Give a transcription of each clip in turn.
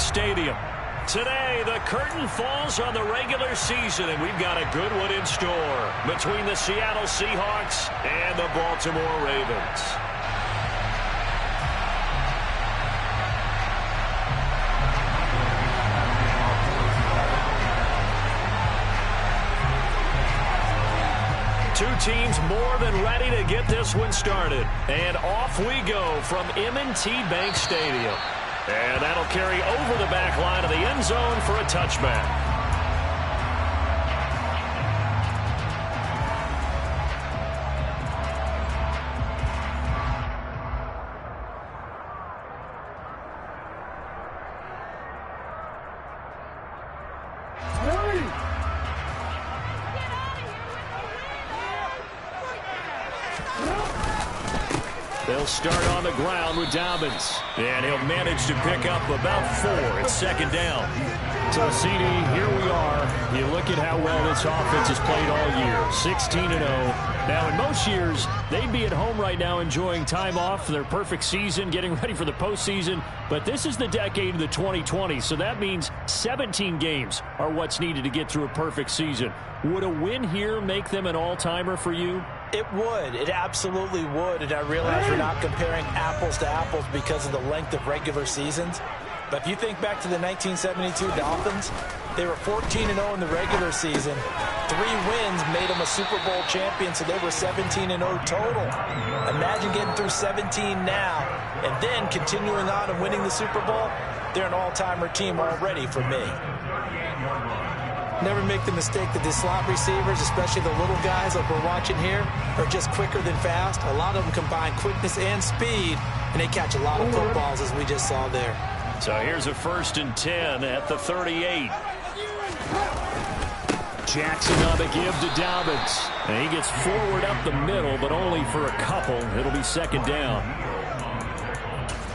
Bank Stadium. Today, the curtain falls on the regular season, and we've got a good one in store between the Seattle Seahawks and the Baltimore Ravens. Two teams more than ready to get this one started. And off we go from M&T Bank Stadium. And that'll carry over the back line of the end zone for a touchback. They'll start on the ground with Dobbins. And he'll manage to pick up about 4. It's second down. So, CD, here we are. You look at how well this offense has played all year. 16-0. Now, in most years, they'd be at home right now enjoying time off for their perfect season, getting ready for the postseason. But this is the decade of the 2020s, so that means 17 games are what's needed to get through a perfect season. Would a win here make them an all-timer for you? It would. It absolutely would. And I realize we're not comparing apples to apples because of the length of regular seasons. But if you think back to the 1972 Dolphins, they were 14-0 in the regular season. 3 wins made them a Super Bowl champion, so they were 17-0 total. Imagine getting through 17 now and then continuing on and winning the Super Bowl. They're an all-timer team already for me. Never make the mistake that the slot receivers, especially the little guys like we're watching here, are just quicker than fast. A lot of them combine quickness and speed, and they catch a lot of footballs, as we just saw there. So here's a 1st and 10 at the 38. Jackson on the give to Dobbins. And he gets forward up the middle, but only for a couple. It'll be second down.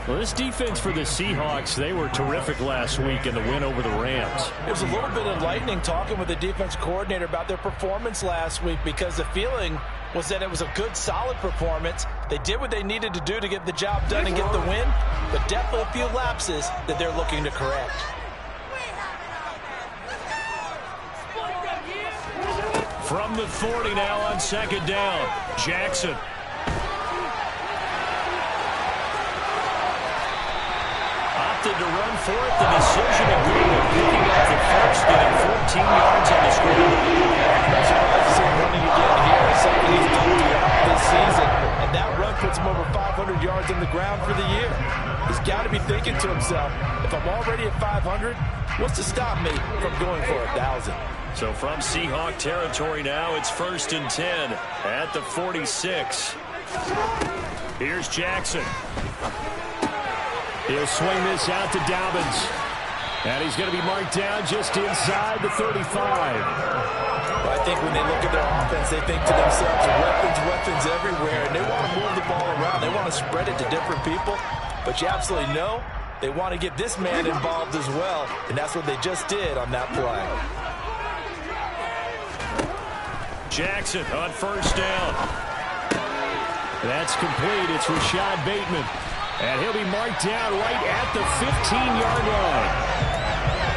Well, this defense for the Seahawks, they were terrific last week in the win over the Rams. It was a little bit enlightening talking with the defense coordinator about their performance last week because the feeling was that it was a good, solid performance. They did what they needed to do to get the job done and get the win, but definitely a few lapses that they're looking to correct. From the 40 now on second down, Jackson. To run for it, the decision to go with picking up the first, getting 14 yards on the screen. That's what I've seen running again here. Something he's done throughout this season, and that run puts him over 500 yards on the ground for the year. He's got to be thinking to himself, if I'm already at 500, what's to stop me from going for 1,000? So from Seahawk territory now, it's 1st and 10 at the 46. Here's Jackson. He'll swing this out to Dobbins. And he's going to be marked down just inside the 35. Well, I think when they look at their offense, they think to themselves, weapons everywhere. And they want to move the ball around. They want to spread it to different people. But you absolutely know they want to get this man involved as well. And that's what they just did on that play. Jackson on 1st down. That's complete. It's Rashad Bateman. And he'll be marked down right at the 15-yard line.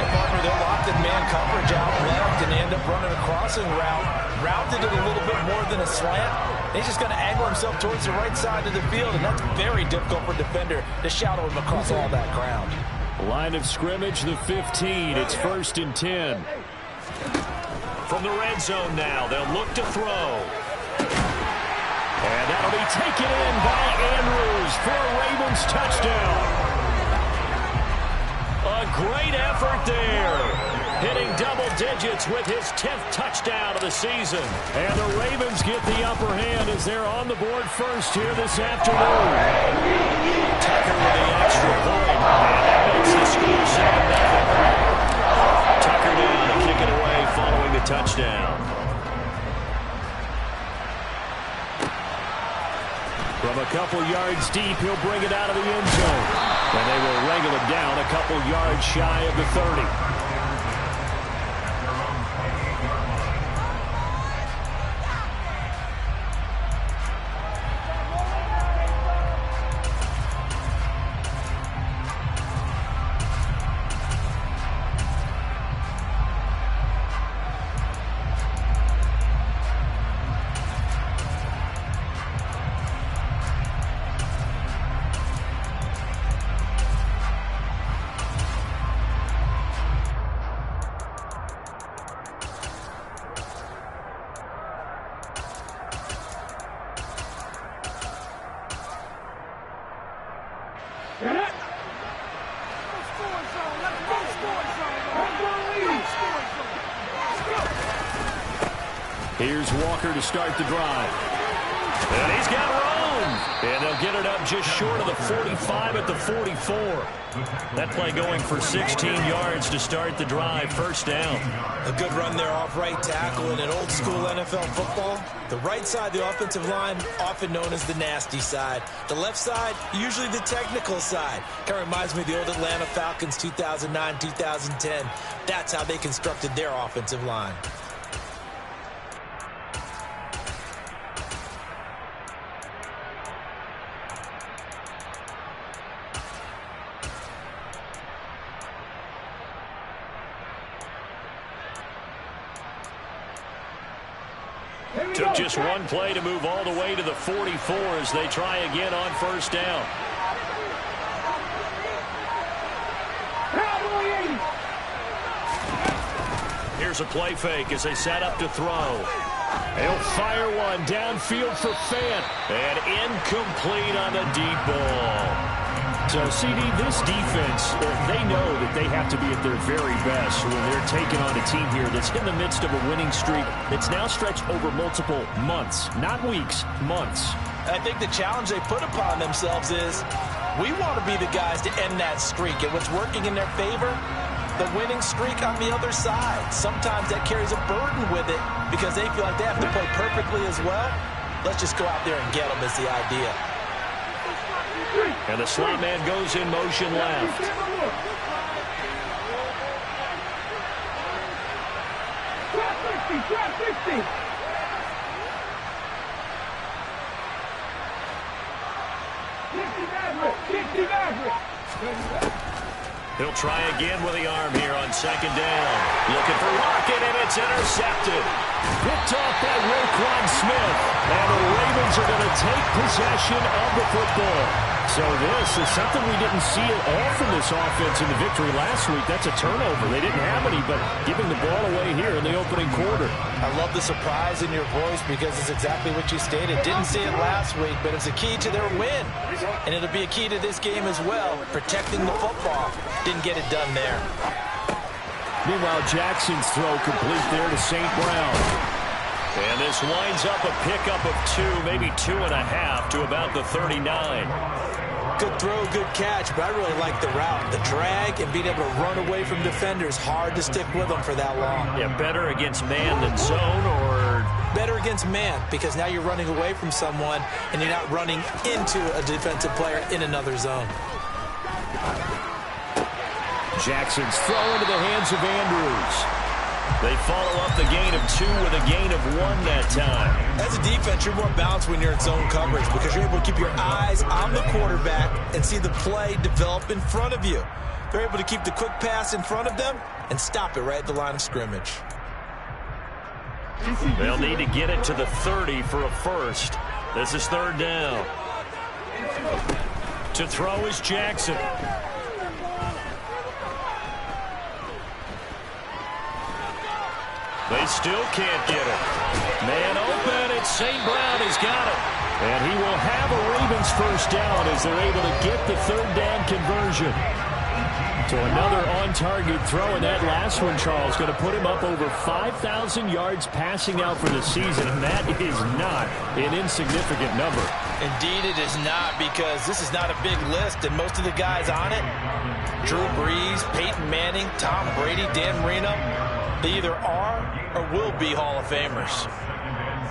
Partner, they're locked in man coverage out left, and they end up running a crossing route. Routed it a little bit more than a slant. He's just going to angle himself towards the right side of the field, and that's very difficult for a defender to shadow him across all that ground. Line of scrimmage, the 15. It's 1st and 10. From the red zone now, they'll look to throw. And that'll be taken in by Andrews for a Ravens touchdown. A great effort there. Hitting double digits with his 10th touchdown of the season. And the Ravens get the upper hand as they're on the board first here this afternoon. Tucker with the extra point. And that makes the score 7-0. Tucker down to kick it away following the touchdown. From a couple yards deep, he'll bring it out of the end zone. And they will wrangle him down a couple yards shy of the 30. Here's Walker to start the drive. And he's got room. And they'll get it up just short of the 45 at the 44. That play going for 16 yards to start the drive. First down. A good run there off right tackle in an old school NFL football. The right side of the offensive line, often known as the nasty side. The left side, usually the technical side. Kind of reminds me of the old Atlanta Falcons 2009-2010. That's how they constructed their offensive line. Took just one play to move all the way to the 44 as they try again on first down. Here's a play fake as they set up to throw. He'll fire one downfield for Fant. And incomplete on the deep ball. So, CD, this defense, they know that they have to be at their very best when they're taking on a team here that's in the midst of a winning streak that's now stretched over multiple months, not weeks, months. I think the challenge they put upon themselves is we want to be the guys to end that streak. And what's working in their favor? The winning streak on the other side. Sometimes that carries a burden with it because they feel like they have to play perfectly as well. Let's just go out there and get them is the idea. And the slot man goes in motion left. He'll try again with the arm here on second down. Looking for Lockett, and it's intercepted. Picked off by Roquan Smith. And the Ravens are going to take possession of the football. So this is something we didn't see at all from this offense in the victory last week. That's a turnover. They didn't have any, but giving the ball away here in the opening quarter. I love the surprise in your voice because it's exactly what you stated. Didn't see it last week, but it's a key to their win. And it'll be a key to this game as well, protecting the football. Didn't get it done there. Meanwhile, Jackson's throw complete there to St. Brown. And this winds up a pickup of 2, maybe 2.5 to about the 39. Good throw, good catch, but I really like the route. The drag and being able to run away from defenders, hard to stick with them for that long. Yeah, better against man than zone, or? Better against man, because now you're running away from someone and you're not running into a defensive player in another zone. Jackson's throw into the hands of Andrews. They follow up the gain of 2 with a gain of 1 that time. As a defense, you're more balanced when you're in zone coverage because you're able to keep your eyes on the quarterback and see the play develop in front of you. They're able to keep the quick pass in front of them and stop it right at the line of scrimmage. They'll need to get it to the 30 for a first. This is third down. To throw is Jackson. They still can't get it. Man open, it's St. Brown. He's got it. And he will have a Ravens first down as they're able to get the third down conversion. So another on-target throw, and that last one, Charles, going to put him up over 5,000 yards passing out for the season, and that is not an insignificant number. Indeed it is not, because this is not a big list, and most of the guys on it, Drew Brees, Peyton Manning, Tom Brady, Dan Marino, they either are or will be Hall of Famers.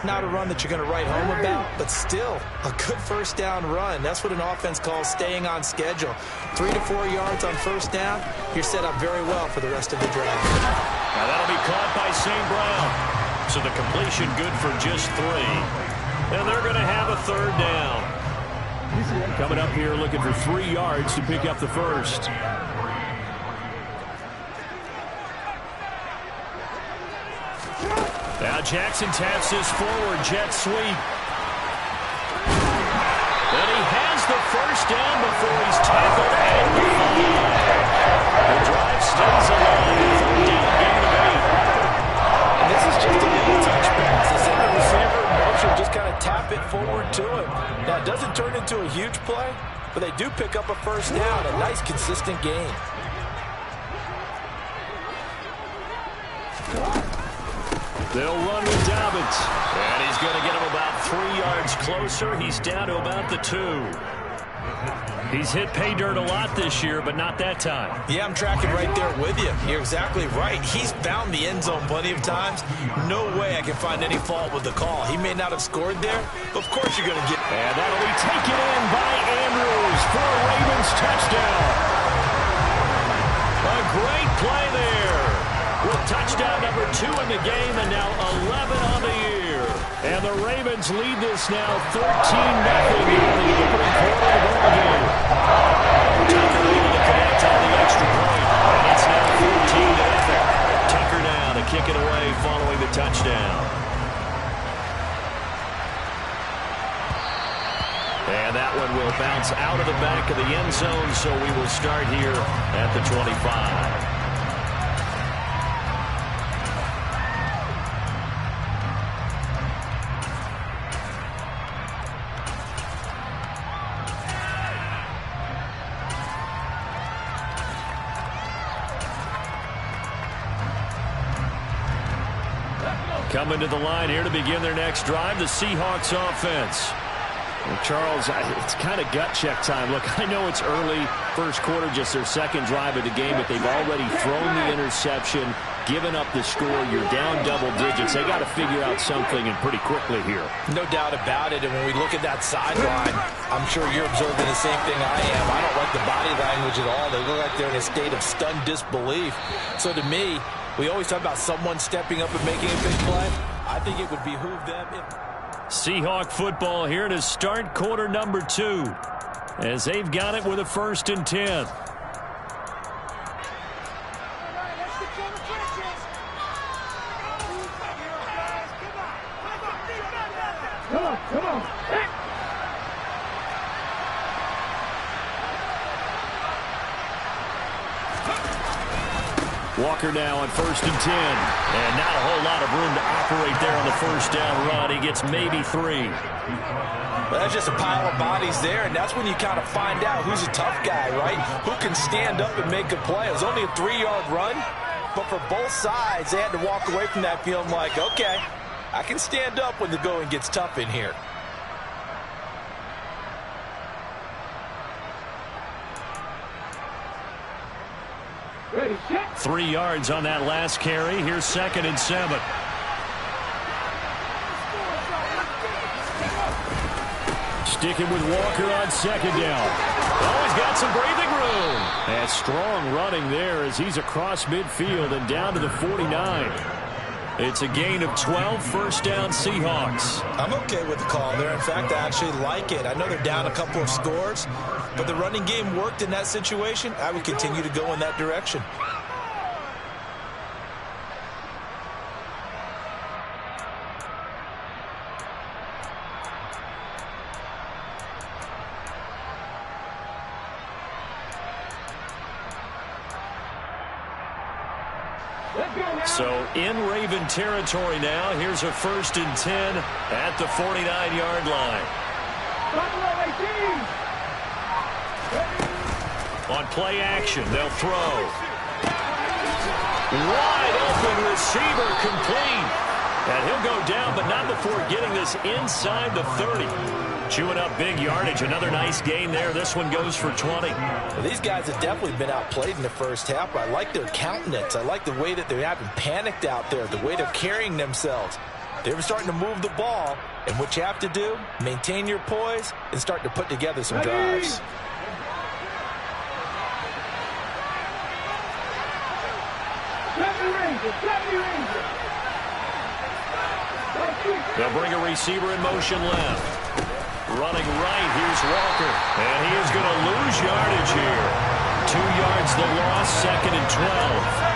Not a run that you're going to write home about, but still a good first down run. That's what an offense calls staying on schedule. 3 to 4 yards on first down, you're set up very well for the rest of the drive. Now that'll be caught by St. Brown. So the completion good for just 3. And they're going to have a third down. Coming up here looking for 3 yards to pick up the first. Now Jackson taps this forward jet sweep. And he has the first down before he's tackled at the 5. The drive stays alive. Third down, gain of 8. And this is just a little touch pass. They send the receiver in motion, just kind of tap it forward to him. Now it doesn't turn into a huge play, but they do pick up a first down. A nice, consistent gain. They'll run with Dobbins. Ravens. And he's going to get him about 3 yards closer. He's down to about the 2. He's hit pay dirt a lot this year, but not that time. Yeah, I'm tracking right there with you. You're exactly right. He's found the end zone plenty of times. No way I can find any fault with the call. He may not have scored there, but of course you're going to get... And that'll be taken in by Andrews for a Ravens touchdown. A great play there. With touchdown number 2 in the game and now 11 on the year. And the Ravens lead this now 13-0 in the opening quarter of the ball game. Tucker able to connect on the extra point. And it's now 14-0. Tucker now to kick it away following the touchdown. And that one will bounce out of the back of the end zone, so we will start here at the 25. Coming to the line here to begin their next drive, the Seahawks offense. Well, Charles, it's kind of gut check time. Look, I know it's early, first quarter, just their second drive of the game, but they've already thrown the interception, given up the score. You're down double digits. They got to figure out something, and pretty quickly here. No doubt about it, and when we look at that sideline, I'm sure you're observing the same thing I am. I don't like the body language at all. They look like they're in a state of stunned disbelief. So to me, we always talk about someone stepping up and making a big play. I think it would behoove them if... Seahawk football here to start quarter number 2 as they've got it with a 1st and 10. Come on. Walker now on 1st and 10. And not a whole lot of room to operate there on the first down run. He gets maybe 3. Well, that's just a pile of bodies there, and that's when you kind of find out who's a tough guy, right? Who can stand up and make a play. It was only a 3-yard run, but for both sides, they had to walk away from that feeling like, okay, I can stand up when the going gets tough in here. Ready, 3 yards on that last carry. Here's 2nd and 7. Sticking with Walker on 2nd down. Oh, he's got some breathing room. And strong running there as he's across midfield and down to the 49. It's a gain of 12, 1st down Seahawks. I'm okay with the call there. In fact, I actually like it. I know they're down a couple of scores, but the running game worked in that situation. I would continue to go in that direction. So in Raven territory now. Here's a 1st and 10 at the 49-yard line. On play action, they'll throw. Wide open receiver complete. And he'll go down, but not before getting this inside the 30. Chewing up big yardage. Another nice gain there. This one goes for 20. Well, these guys have definitely been outplayed in the first half, but I like their countenance. I like the way that they haven't panicked out there, the way they're carrying themselves. They're starting to move the ball, and what you have to do, maintain your poise and start to put together some drives. They'll bring a receiver in motion left. Running right, here's Walker. And he is going to lose yardage here. 2 yards the loss, 2nd and 12.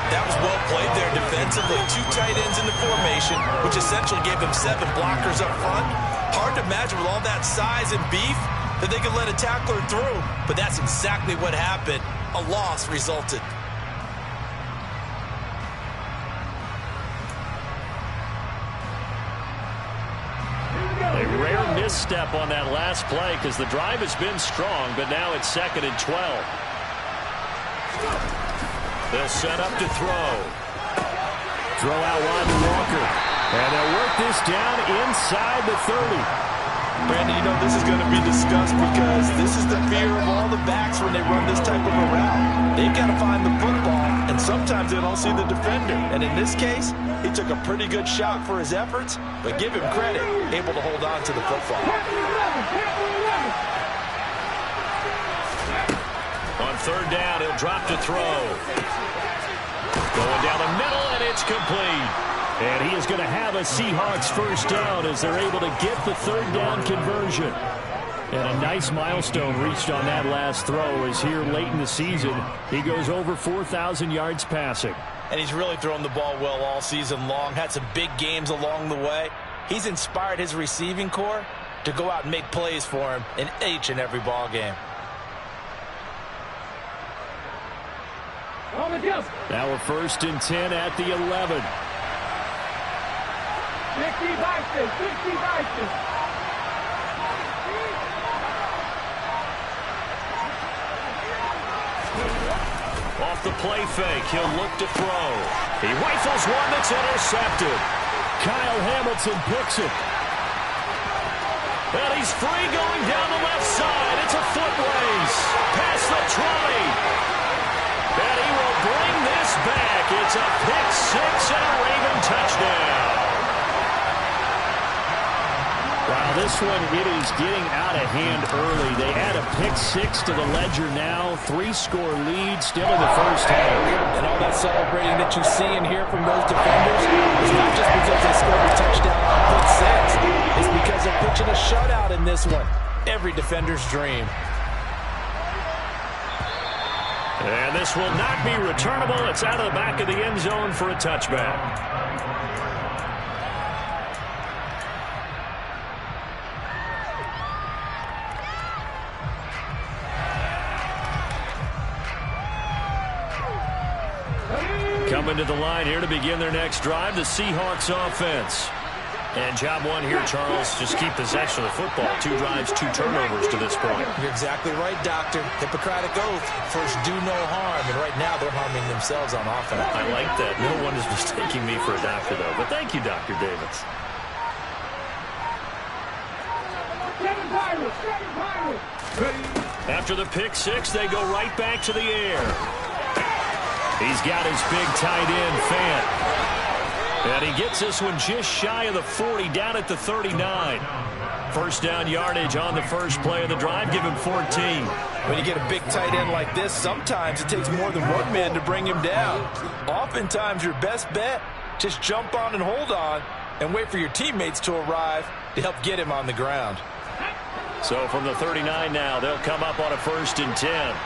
That was well played there defensively. 2 tight ends in the formation, which essentially gave them 7 blockers up front. Hard to imagine with all that size and beef that they could let a tackler through. But that's exactly what happened. A loss resulted. A rare misstep on that last play because the drive has been strong, but now it's 2nd and 12. They'll set up to throw. Throw out wide to Walker. And they'll work this down inside the 30. Brandon, you know this is going to be discussed because this is the fear of all the backs when they run this type of a route. They've got to find the football, and sometimes they don't see the defender. And in this case, he took a pretty good shot for his efforts, but give him credit, able to hold on to the football. On third down, he'll drop to throw. Going down the middle, and it's complete. And he is going to have a Seahawks first down as they're able to get the third down conversion. And a nice milestone reached on that last throw as here late in the season, he goes over 4,000 yards passing. And he's really thrown the ball well all season long, had some big games along the way. He's inspired his receiving corps to go out and make plays for him in each and every ball game. Now we're first and 10 at the 11. 60 Bison. Off the play fake, he'll look to throw. He rifles one that's intercepted. Kyle Hamilton picks it. And he's free going down the left side. It's a foot race. Past the 20. And he will bring this back. It's a pick six and a Raven touchdown. Wow, this one, it is getting out of hand early. They add a pick six to the ledger now. 3-score lead still in the first half. And all that celebrating that you see and hear from those defenders is not just because they scored a touchdown on pick six. It's because they're pitching a shutout in this one. Every defender's dream. And this will not be returnable. It's out of the back of the end zone for a touchback. Coming to the line here to begin their next drive, the Seahawks offense. And job one here, Charles, just keep possession of the football. 2 drives, 2 turnovers to this point. You're exactly right, Doctor. Hippocratic oath. First, do no harm. And right now, they're harming themselves on offense. I like that. No one is mistaking me for a doctor, though. But thank you, Dr. Davis. After the pick six, they go right back to the air. He's got his big tight end, Fant. And he gets this one just shy of the 40, down at the 39. First down yardage on the first play of the drive, give him 14. When you get a big tight end like this, sometimes it takes more than one man to bring him down. Oftentimes, your best bet, just jump on and hold on and wait for your teammates to arrive to help get him on the ground. So from the 39 now, they'll come up on a first and 10.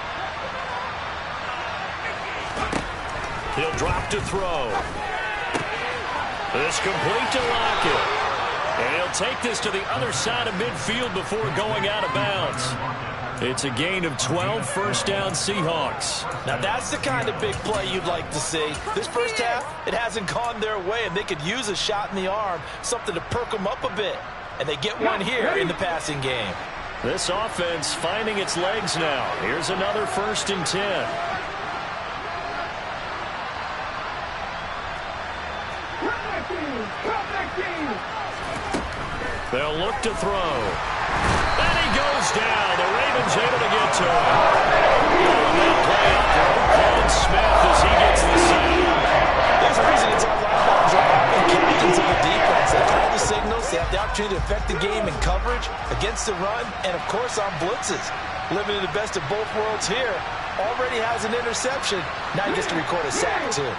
He'll drop to throw. This complete to Lockett. And he'll take this to the other side of midfield before going out of bounds. It's a gain of 12, first down Seahawks. Now that's the kind of big play you'd like to see. This first half, it hasn't gone their way, and they could use a shot in the arm, something to perk them up a bit. And they get one here in the passing game. This offense finding its legs now. Here's another first and 10. They'll look to throw. And he goes down. The Ravens able to get to him. That play out for Colin Smith as he gets the sack. There's a reason it's all linebackers are often captains of the defense. They call the signals. They have the opportunity to affect the game in coverage, against the run, and, of course, on blitzes. Living in the best of both worlds here. Already has an interception. Now he gets to record a sack, too.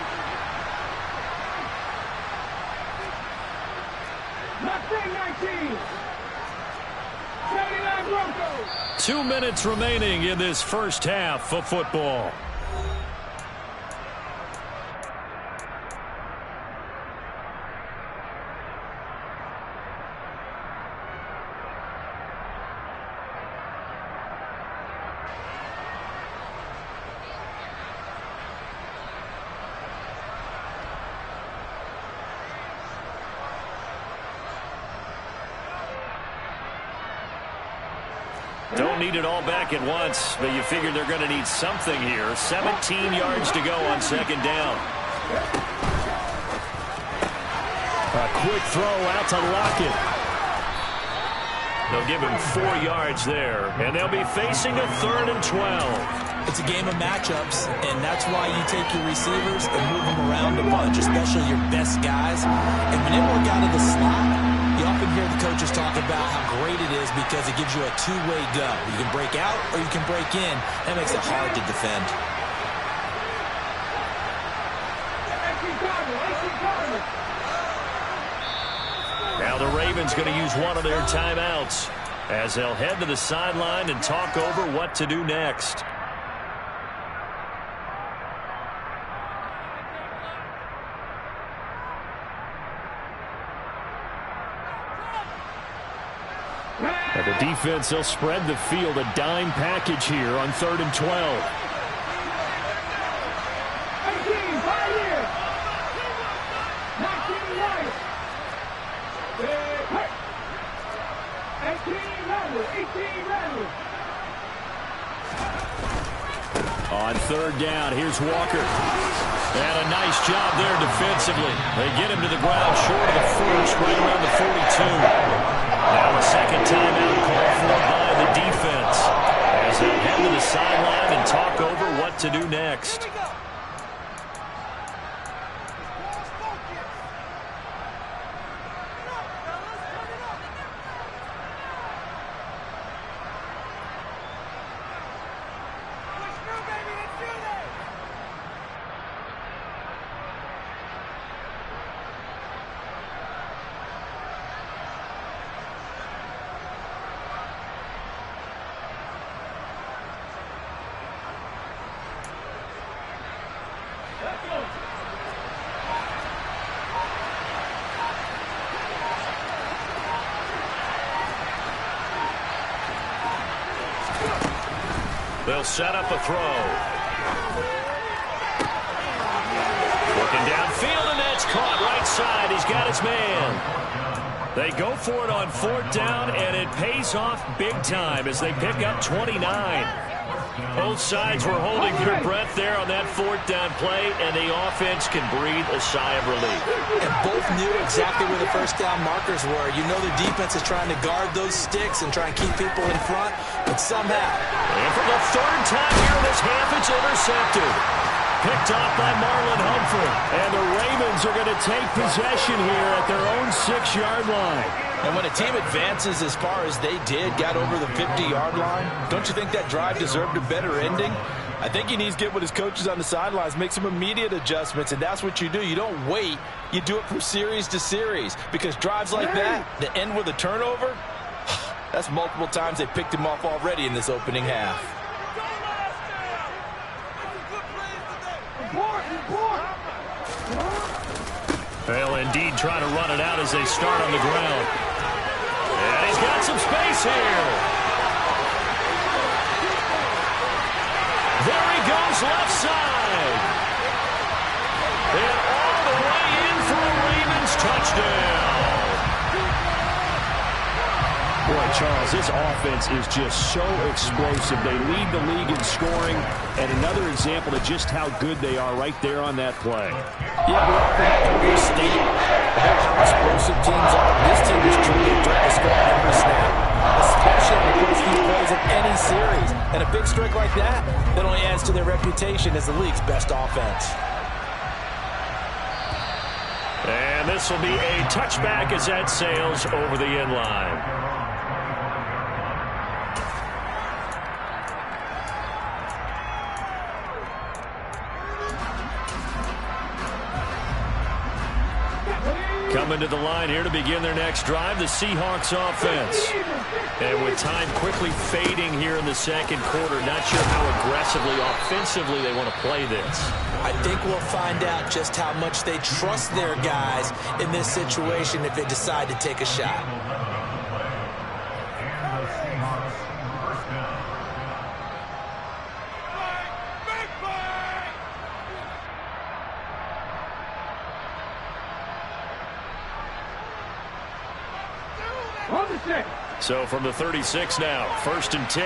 2 minutes remaining in this first half of football. Don't need it all back at once, but you figure they're going to need something here. 17 yards to go on second down. A quick throw out to Lockett. They'll give him 4 yards there, and they'll be facing a 3rd and 12. It's a game of matchups, and that's why you take your receivers and move them around a bunch, especially your best guys. And when they work out of the slot, you often hear the coaches talk about how great it is because it gives you a two-way go. You can break out or you can break in. That makes it hard to defend. Now the Ravens going to use one of their timeouts as they'll head to the sideline and talk over what to do next. Now the defense, they'll spread the field, a dime package here on 3rd and 12. On 3rd down, here's Walker. And a nice job there defensively. They get him to the ground short of the first, right around the 42. Now the second timeout called for by the defense as they head to the sideline and talk over what to do next. They'll set up a throw. Looking downfield, and that's caught right side. He's got his man. They go for it on 4th down, and it pays off big time as they pick up 29. Both sides were holding their breath there on that 4th down play, and the offense can breathe a sigh of relief. And both knew exactly where the first down markers were. You know the defense is trying to guard those sticks and try and keep people in front, but somehow. And for the 3rd time here in this half, it's intercepted. Picked off by Marlon Humphrey. And the Ravens are going to take possession here at their own 6-yard line. And when a team advances as far as they did, got over the 50-yard line, don't you think that drive deserved a better ending? I think he needs to get with his coaches on the sidelines, make some immediate adjustments, and that's what you do. You don't wait. You do it from series to series because drives like that, to end with a turnover, that's multiple times they picked him off already in this opening half. They'll indeed try to run it out as they start on the ground. And he's got some space here. There he goes, left side. And all the way in for a Ravens touchdown. Boy, Charles, this offense is just so explosive. They lead the league in scoring, and another example of just how good they are right there on that play. Yeah, we're up in every state about how explosive teams are. This team is truly a threat to score every snap, especially in the first few plays of any series. And a big streak like that only adds to their reputation as the league's best offense. And this will be a touchback as that sails over the end line. Coming to the line here to begin their next drive, the Seahawks offense. And with time quickly fading here in the second quarter, not sure how aggressively, offensively they want to play this. I think we'll find out just how much they trust their guys in this situation if they decide to take a shot. So from the 36 now, 1st and 10.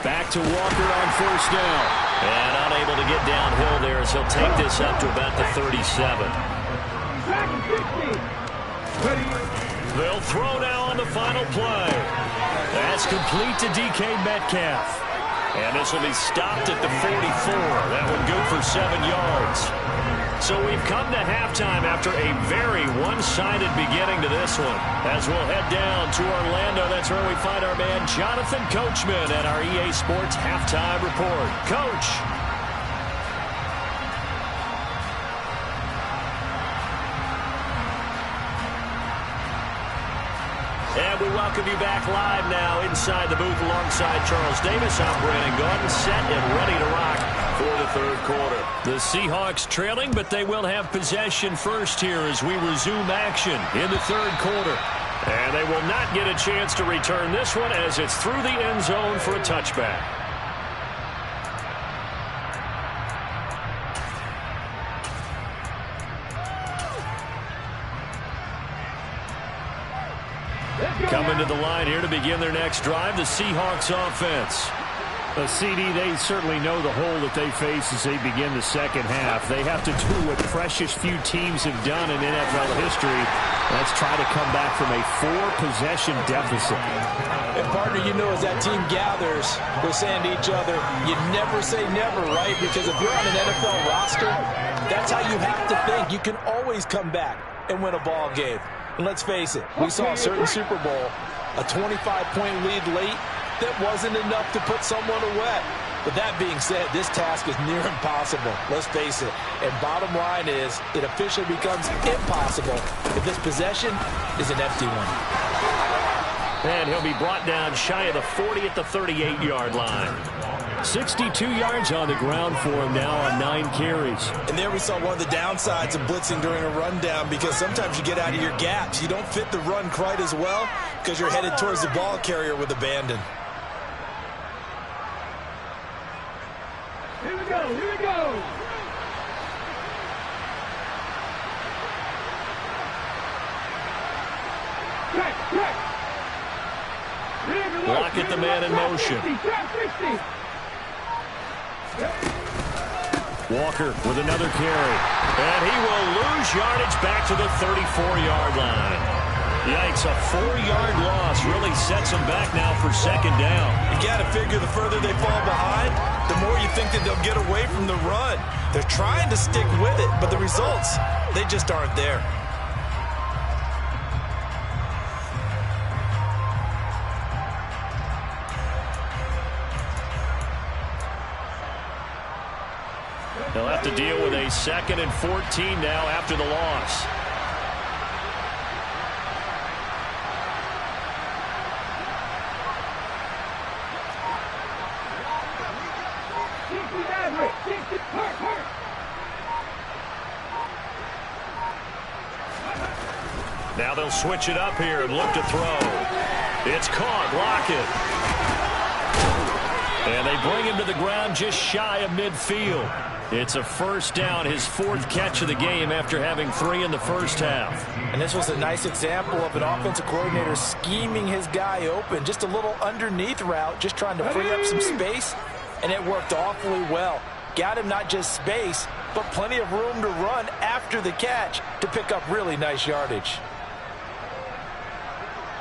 Back to Walker on 1st down. And unable to get downhill there as he'll take this up to about the 37. They'll throw now on the final play. That's complete to DK Metcalf. And this will be stopped at the 44. That one good for 7 yards. So we've come to halftime after a very one-sided beginning to this one. As we'll head down to Orlando, that's where we find our man Jonathan Coachman at our EA Sports Halftime Report. Coach. And we welcome you back live now inside the booth alongside Charles Davis. I'm Brandon Gordon, set and ready to rock for the third quarter. The Seahawks trailing, but they will have possession first here as we resume action in the third quarter. And they will not get a chance to return this one as it's through the end zone for a touchback. Coming to the line here to begin their next drive, the Seahawks offense. CD, they certainly know the hole that they face as they begin the second half. They have to do what precious few teams have done in NFL history. Let's try to come back from a 4-possession deficit. And partner, you know, as that team gathers, we're saying to each other, you never say never, right? Because if you're on an NFL roster, that's how you have to think. You can always come back and win a ball game. And let's face it, we saw a certain Super Bowl, a 25-point lead late, that wasn't enough to put someone away. But that being said, this task is near impossible. Let's face it. And bottom line is, it officially becomes impossible if this possession is an empty one. And he'll be brought down shy of the 40 at the 38-yard line. 62 yards on the ground for him now on 9 carries. And there we saw one of the downsides of blitzing during a rundown, because sometimes you get out of your gaps. You don't fit the run quite as well because you're headed towards the ball carrier with abandon. Here we go, here we go. Check. Block at the man in motion. Walker with another carry. And he will lose yardage back to the 34-yard line. Yikes, a 4-yard loss really sets them back now for second down. You got to figure the further they fall behind, the more you think that they'll get away from the run. They're trying to stick with it, but the results, they just aren't there. They'll have to deal with a 2nd and 14 now after the loss. Now they'll switch it up here and look to throw. It's caught. Lockett. And they bring him to the ground just shy of midfield. It's a first down, his 4th catch of the game after having 3 in the first half. And this was a nice example of an offensive coordinator scheming his guy open. Just a little underneath route, just trying to free up some space, and it worked awfully well. Got him not just space, but plenty of room to run after the catch to pick up really nice yardage.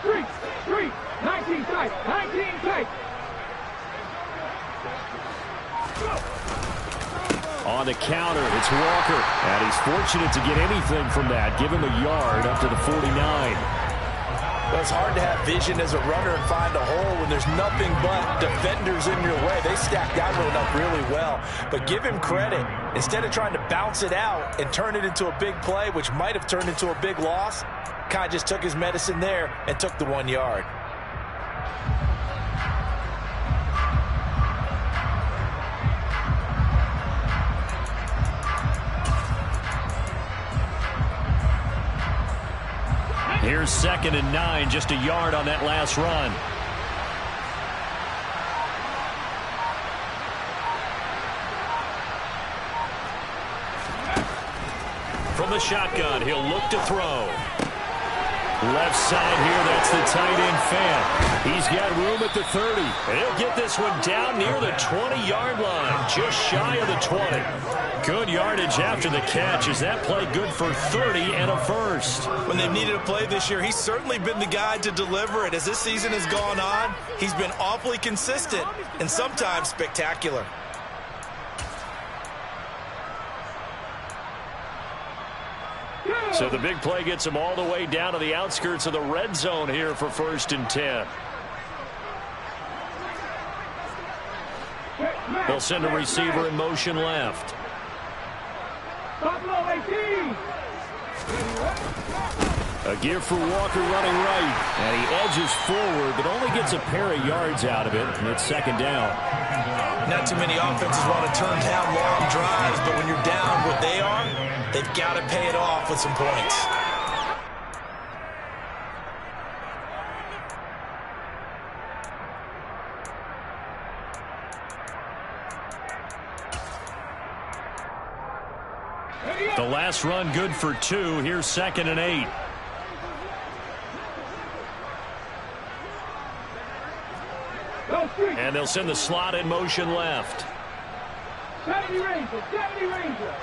3, 19 tight, 19 tight. On the counter, it's Walker. And he's fortunate to get anything from that. Give him a yard up to the 49. Well, it's hard to have vision as a runner and find a hole when there's nothing but defenders in your way. They stacked that one up really well. But give him credit. Instead of trying to bounce it out and turn it into a big play, which might have turned into a big loss, Kai just took his medicine there and took the 1 yard. Here's 2nd and 9, just a yard on that last run. From the shotgun, he'll look to throw. Left side here, that's the tight end fan. He's got room at the 30. And he'll get this one down near the 20-yard line, just shy of the 20. Good yardage after the catch. Is that play good for 30 and a first? When they've needed a play this year, he's certainly been the guy to deliver it. As this season has gone on, he's been awfully consistent and sometimes spectacular. So the big play gets him all the way down to the outskirts of the red zone here for 1st and 10. They'll send a receiver in motion left. A give for Walker running right. And he edges forward, but only gets a pair of yards out of it, and it's 2nd down. Not too many offenses want to turn down long drives, but when you're down what they are, they've got to pay it off with some points. The last run good for 2. Here's 2nd and 8. And they'll send the slot in motion left. 70 Ranger, 70 Ranger.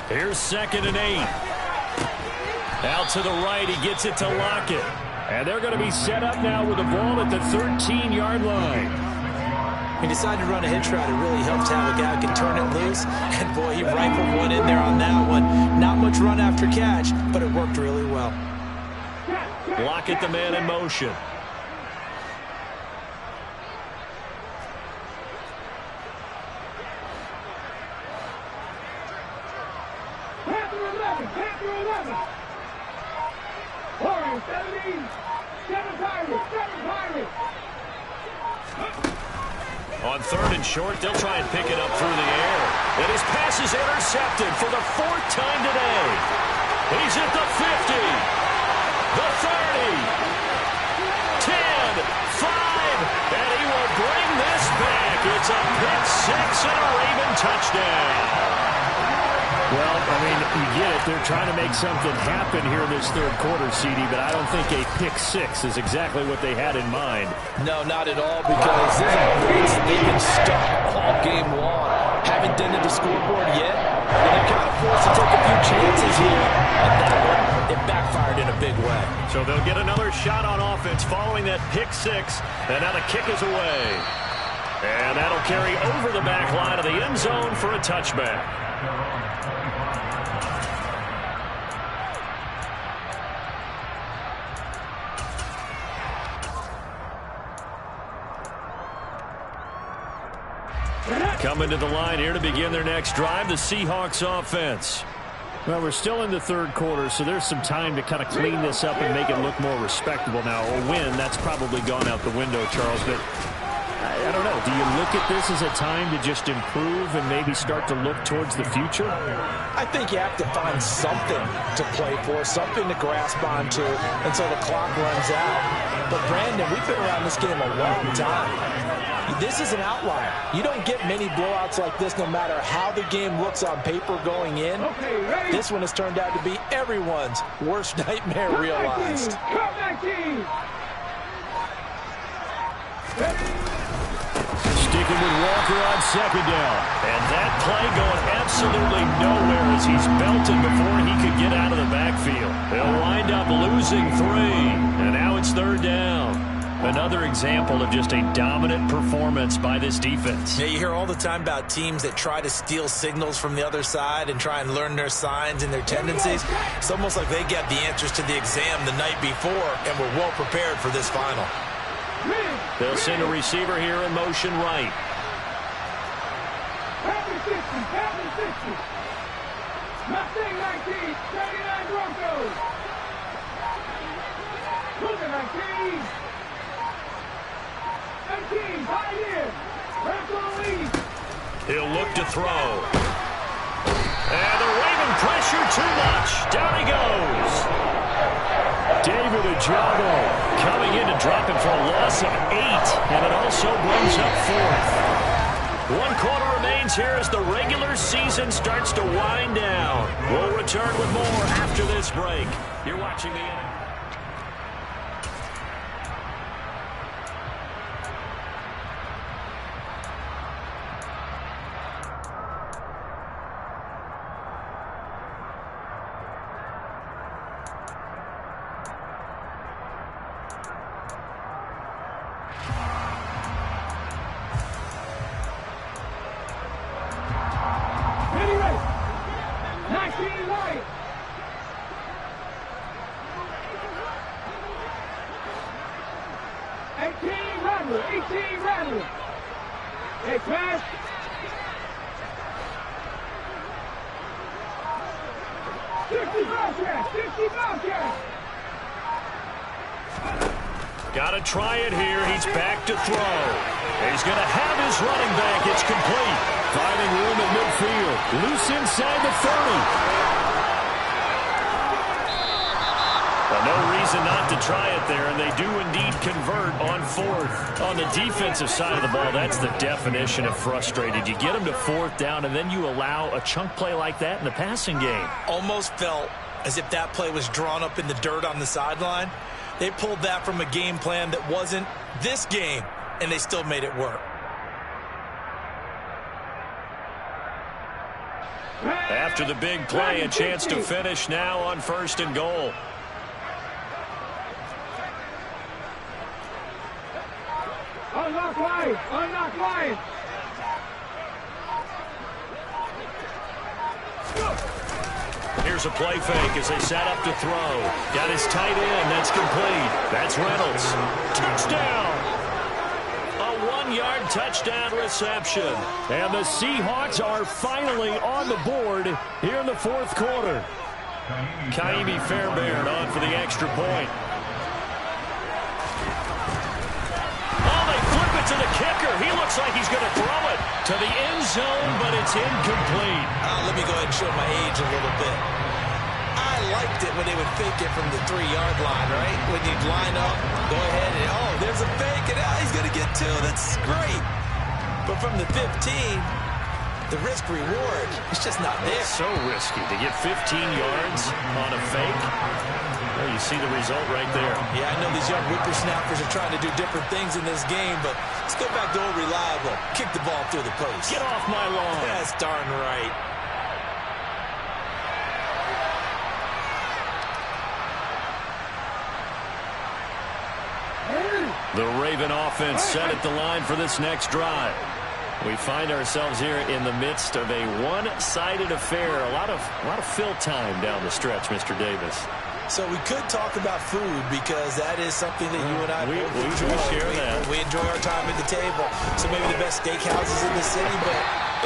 Here's 2nd and 8. Out to the right, he gets it to Lockett. And they're going to be set up now with the ball at the 13-yard line. He decided to run a hitch route. It really helps to have a guy who can turn it loose. And, boy, he rifled one in there on that one. Not much run after catch, but it worked really well. Lockett, the man in motion. Panther 11. Warriors 17. 7 Pirates. 7 Pirates. On 3rd and short, they'll try and pick it up through the air. And his pass is intercepted for the 4th time today. He's at the 50, the 30, 10, 5, and he will bring this back. It's a pick 6 and a Raven touchdown. Well, I mean, you get it. They're trying to make something happen here this 3rd quarter, CD, but I don't think a pick 6 is exactly what they had in mind. No, not at all, because this is they've been stuck all game long. Haven't done it to scoreboard yet, and they're kind of forced to take a few chances here. And that one, it backfired in a big way. So they'll get another shot on offense following that pick 6, and now the kick is away. And that'll carry over the back line of the end zone for a touchback. Coming to the line here to begin their next drive, the Seahawks offense. Well, we're still in the 3rd quarter, so there's some time to kind of clean this up and make it look more respectable now. A win, that's probably gone out the window, Charles, but I don't know. Do you look at this as a time to just improve and maybe start to look towards the future? I think you have to find something to play for, something to grasp onto until the clock runs out. But, Brandon, we've been around this game a long time. This is an outlier. You don't get many blowouts like this no matter how the game looks on paper going in. This one has turned out to be everyone's worst nightmare realized. Sticking with Walker on 2nd down. And that play going absolutely nowhere as he's belted before he could get out of the backfield. They'll wind up losing 3. And now it's 3rd down. Another example of just a dominant performance by this defense. Yeah, you hear all the time about teams that try to steal signals from the other side and try and learn their signs and their tendencies. It's almost like they got the answers to the exam the night before and were well prepared for this final. They'll send a receiver here in motion right. Mustang 19, 79 Broncos. Cougar 19. 19, tied in. Bronco lead. He'll look to throw. And the Raven pressure too much. Down he goes. David Ajabo coming in to drop him for a loss of 8, and it also brings up 4th. 1 quarter remains here as the regular season starts to wind down. We'll return with more after this break. You're watching the NFL. Got to try it here. He's back to throw. He's going to have his running back. It's complete. Finding room at midfield. Loose inside the 30. Well, no reason not to try it there, and they do indeed convert on 4th. On the defensive side of the ball, that's the definition of frustrated. You get them to 4th down, and then you allow a chunk play like that in the passing game. Almost felt as if that play was drawn up in the dirt on the sideline. They pulled that from a game plan that wasn't this game, and they still made it work. After the big play, a chance to finish now on 1st and goal. Unlock line! Unlock line! Here's a play fake as they set up to throw. Got his tight end. That's complete. That's Reynolds. Touchdown! A 1-yard touchdown reception. And the Seahawks are finally on the board here in the 4th quarter. Kaimi Fairbairn on for the extra point. Oh, they flip it to the kicker. He looks like he's going to throw it to the end zone, but it's incomplete. Let me go ahead and show my age a little bit. I liked it when they would fake it from the 3-yard line, right? When you'd line up, go ahead and, oh, there's a fake, and he's going to get 2. That's great. But from the 15, the risk-reward is just not there. It's so risky to get 15 yards on a fake. Well, you see the result right there. Yeah, I know these young whippersnappers are trying to do different things in this game, but let's go back to old reliable. Kick the ball through the post. Get off my lawn. That's darn right. The Raven offense set at the line for this next drive. We find ourselves here in the midst of a one-sided affair. A lot of fill time down the stretch, Mr. Davis. So we could talk about food because that is something that you and I we share that. We enjoy our time at the table. So maybe the best steakhouses in the city, but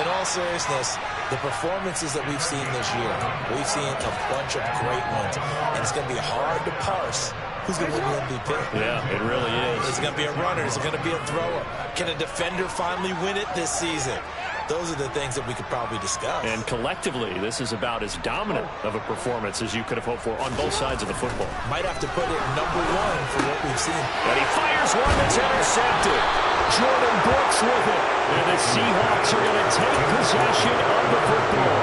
in all seriousness, the performances that we've seen this year, we've seen a bunch of great ones, and it's going to be hard to parse who's going to win the MVP. Yeah, it really is. Is it going to be a runner? Is it going to be a thrower? Can a defender finally win it this season? Those are the things that we could probably discuss. And collectively, this is about as dominant of a performance as you could have hoped for on both sides of the football. Might have to put it number 1 for what we've seen. And he fires one that's intercepted. Jordan Brooks with it. And the Seahawks are going to take possession of the football.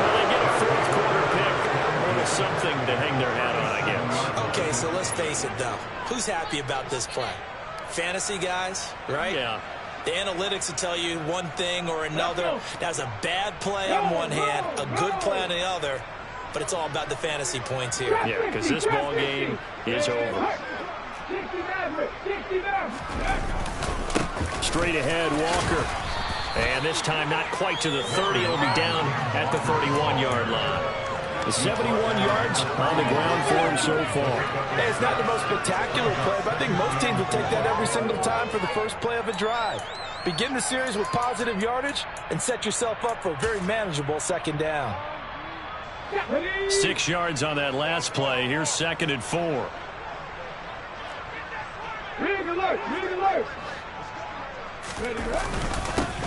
Well, they get a 4th quarter pick. Well, something to hang their hat on, I guess. Okay, so let's face it, though. Who's happy about this play? Fantasy guys, right? Yeah. The analytics will tell you one thing or another. That's a bad play on one hand, a good play on the other, but it's all about the fantasy points here. Yeah, because this ball game is over. Straight ahead, Walker. And this time not quite to the 30. It'll be down at the 31-yard line. The 71 yards on the ground for him so far. Hey, it's not the most spectacular play, but I think most teams will take that every single time for the first play of a drive. Begin the series with positive yardage and set yourself up for a very manageable 2nd down. 6 yards on that last play. Here's 2nd and 4. Rig alert! Rig alert! Ready,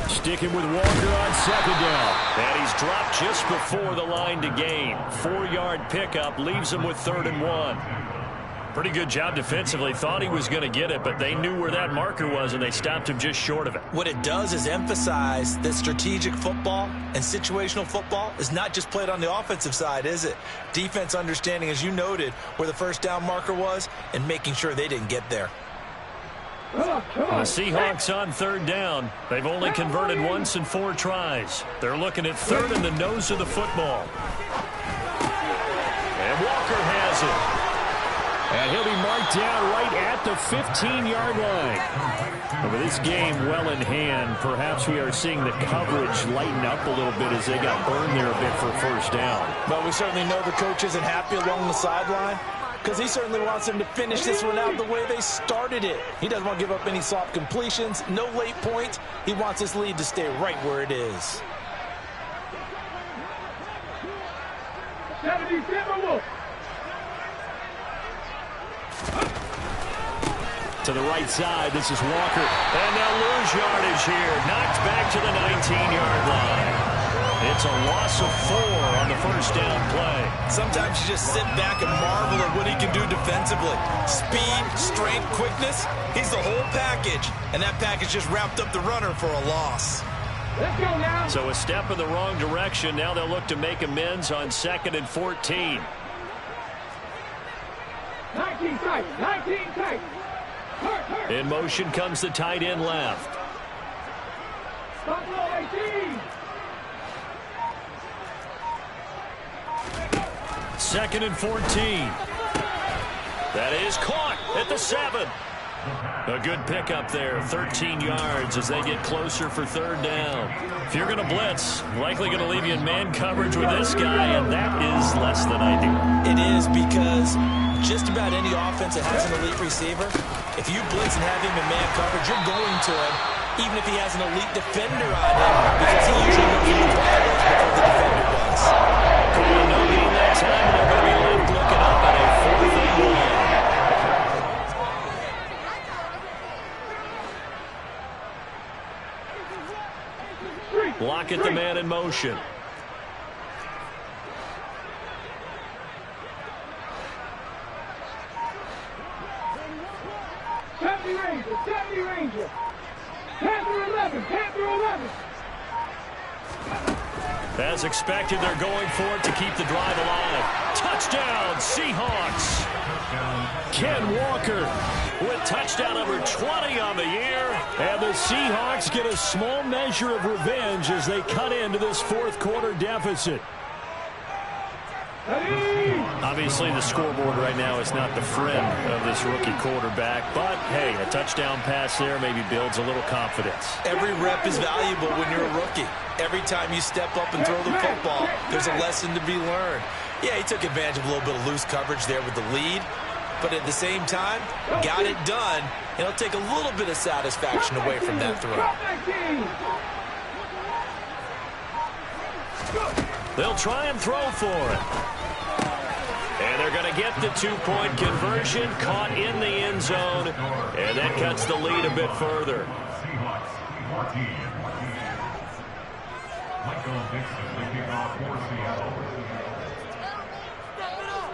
Sticking with Walker on 2nd down. And he's dropped just before the line to gain. 4-yard pickup leaves him with 3rd and 1. pretty good job defensively. Thought he was going to get it, but they knew where that marker was, and they stopped him just short of it. What it does is emphasize that strategic football and situational football is not just played on the offensive side, is it? Defense understanding, as you noted, where the first down marker was and making sure they didn't get there. The Seahawks on third down. They've only converted once in 4 tries. They're looking at third in the nose of the football. And Walker has it. And he'll be marked down right at the 15-yard line. And with this game well in hand, perhaps we are seeing the coverage lighten up a little bit as they got burned there a bit for first down. But we certainly know the coach isn't happy along the sideline, because he certainly wants them to finish this one out the way they started it. He doesn't want to give up any soft completions, no late points. He wants his lead to stay right where it is. 77 Wolf. To the right side, this is Walker. And they'll lose yardage here. Knocked back to the 19-yard line. It's a loss of 4 on the first down play. Sometimes you just sit back and marvel at what he can do defensively. Speed, strength, quickness, he's the whole package. And that package just wrapped up the runner for a loss. Let's go now. So a step in the wrong direction. Now they'll look to make amends on 2nd and 14. 19 tight. 19 tight. In motion comes the tight end left. Stop low 18. 2nd and 14. That is caught at the 7. A good pickup there, 13 yards as they get closer for third down. If you're going to blitz, likely going to leave you in man coverage with this guy, and that is less than ideal. It is, because just about any offense that has an elite receiver, if you blitz and have him in man coverage, you're going to him, even if he has an elite defender on him, because he usually knows where the ball is before the defender does. No gain that time, and they're going to be left looking up at a 4th and 1. Lockett the man in motion. Safety Ranger. Panther 11. Panther 11. As expected, they're going for it to keep the drive alive. Touchdown, Seahawks. Ken Walker with touchdown number 20 on the year. And the Seahawks get a small measure of revenge as they cut into this 4th quarter deficit. Obviously, the scoreboard right now is not the friend of this rookie quarterback. But, hey, a touchdown pass there maybe builds a little confidence. Every rep is valuable when you're a rookie. Every time you step up and throw the football, there's a lesson to be learned. Yeah, he took advantage of a little bit of loose coverage there with the lead. But at the same time, got it done. It'll take a little bit of satisfaction away from that throw. They'll try and throw for it. And they're going to get the 2-point conversion, caught in the end zone, and that cuts the lead a bit further.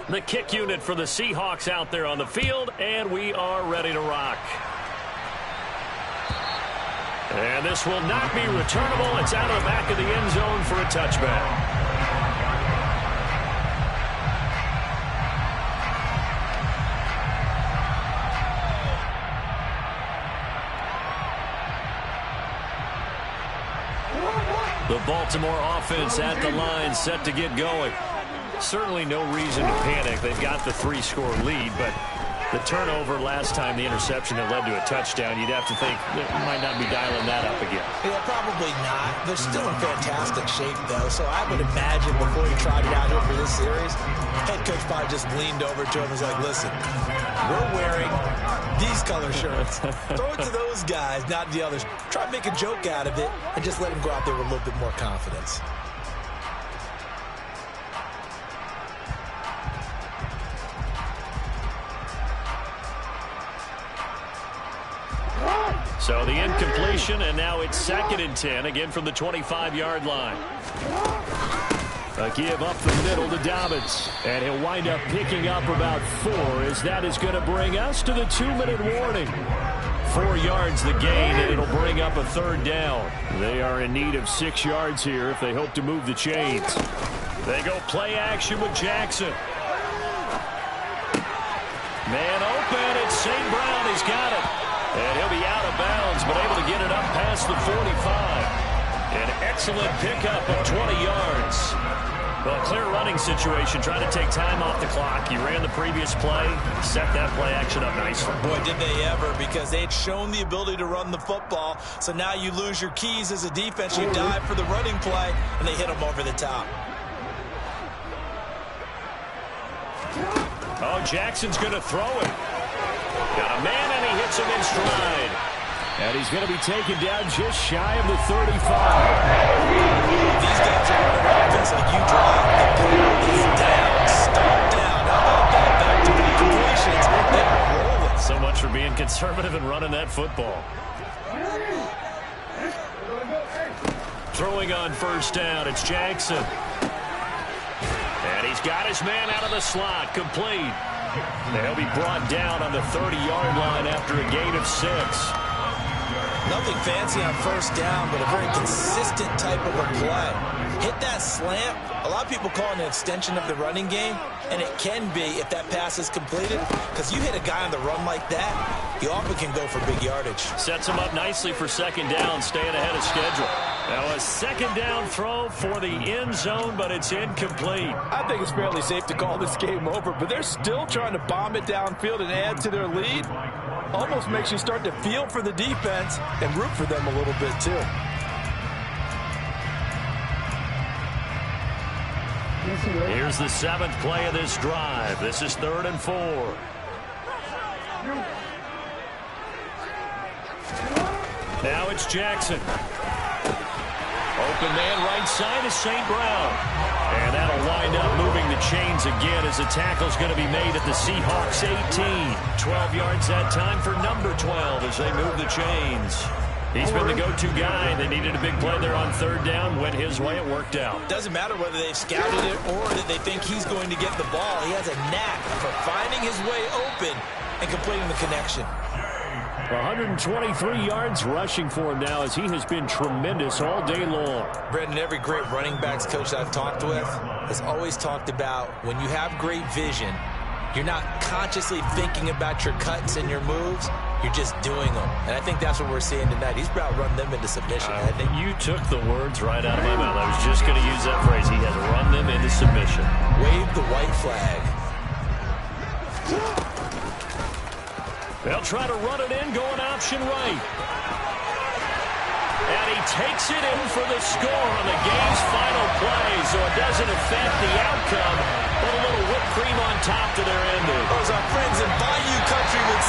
The kick unit for the Seahawks out there on the field, and we are ready to rock. And this will not be returnable. It's out of the back of the end zone for a touchback. The Baltimore offense at the line, set to get going. Certainly no reason to panic. They've got the 3-score lead, but the turnover last time, the interception that led to a touchdown, you'd have to think they might not be dialing that up again. Yeah, probably not. They're still in fantastic shape, though, so I would imagine before he tried it out here for this series, head coach probably just leaned over to him and was like, listen, we're wearing these color shirts. Throw it to those guys, not the others. Try to make a joke out of it and just let him go out there with a little bit more confidence. So the incompletion, and now it's 2nd and 10, again from the 25-yard line. A give up the middle to Dobbins. And he'll wind up picking up about 4 as that is going to bring us to the 2-minute warning. 4 yards the gain, and it'll bring up a 3rd down. They are in need of 6 yards here if they hope to move the chains. They go play action with Jackson. Man open, it's St. Brown. He's got it. And he'll be out of bounds, but able to get it up past the 45. An excellent pickup of 20 yards. Well, a clear running situation, trying to take time off the clock. He ran the previous play, set that play action up nicely. Boy, did they ever, because they had shown the ability to run the football. So now you lose your keys as a defense. You dive for the running play, and they hit them over the top. Oh, Jackson's going to throw it. Got a man, and he hits him in stride. And he's going to be taken down just shy of the 35. These guys are running offense like you drive. The ball is down, stomped down. How about that? Back to the completions. They are rolling. So much for being conservative and running that football. Throwing on 1st down, it's Jackson. And he's got his man out of the slot, complete. And he'll be brought down on the 30-yard line after a gain of 6. Nothing fancy on 1st down, but a very consistent type of a play. Hit that slant. A lot of people call it an extension of the running game, and it can be if that pass is completed, because you hit a guy on the run like that, he often can go for big yardage. Sets him up nicely for 2nd down, staying ahead of schedule. Now a 2nd down throw for the end zone, but it's incomplete. I think it's fairly safe to call this game over, but they're still trying to bomb it downfield and add to their lead. Almost makes you start to feel for the defense and root for them a little bit too. Here's the 7th play of this drive. This is 3rd and 4. Now it's Jackson. Open man right side is St. Brown. And that'll wind up moving the chains again as the tackle's going to be made at the Seahawks 18. 12 yards that time for number 12 as they move the chains. He's been the go-to guy. They needed a big play there on 3rd down. Went his way. It worked out. Doesn't matter whether they've scouted it or that they think he's going to get the ball. He has a knack for finding his way open and completing the connection. 123 yards rushing for him now as he has been tremendous all day long. Brendan, every great running backs coach I've talked with has always talked about when you have great vision, you're not consciously thinking about your cuts and your moves. You're just doing them. And I think that's what we're seeing tonight. He's about run them into submission. I think you took the words right out of my mouth. I was just going to use that phrase. He has run them into submission. Wave the white flag. They'll try to run it in, going option right. And he takes it in for the score on the game's final play, so it doesn't affect the outcome, but a little whipped cream on top to their ending. As our friends in Bayou Country would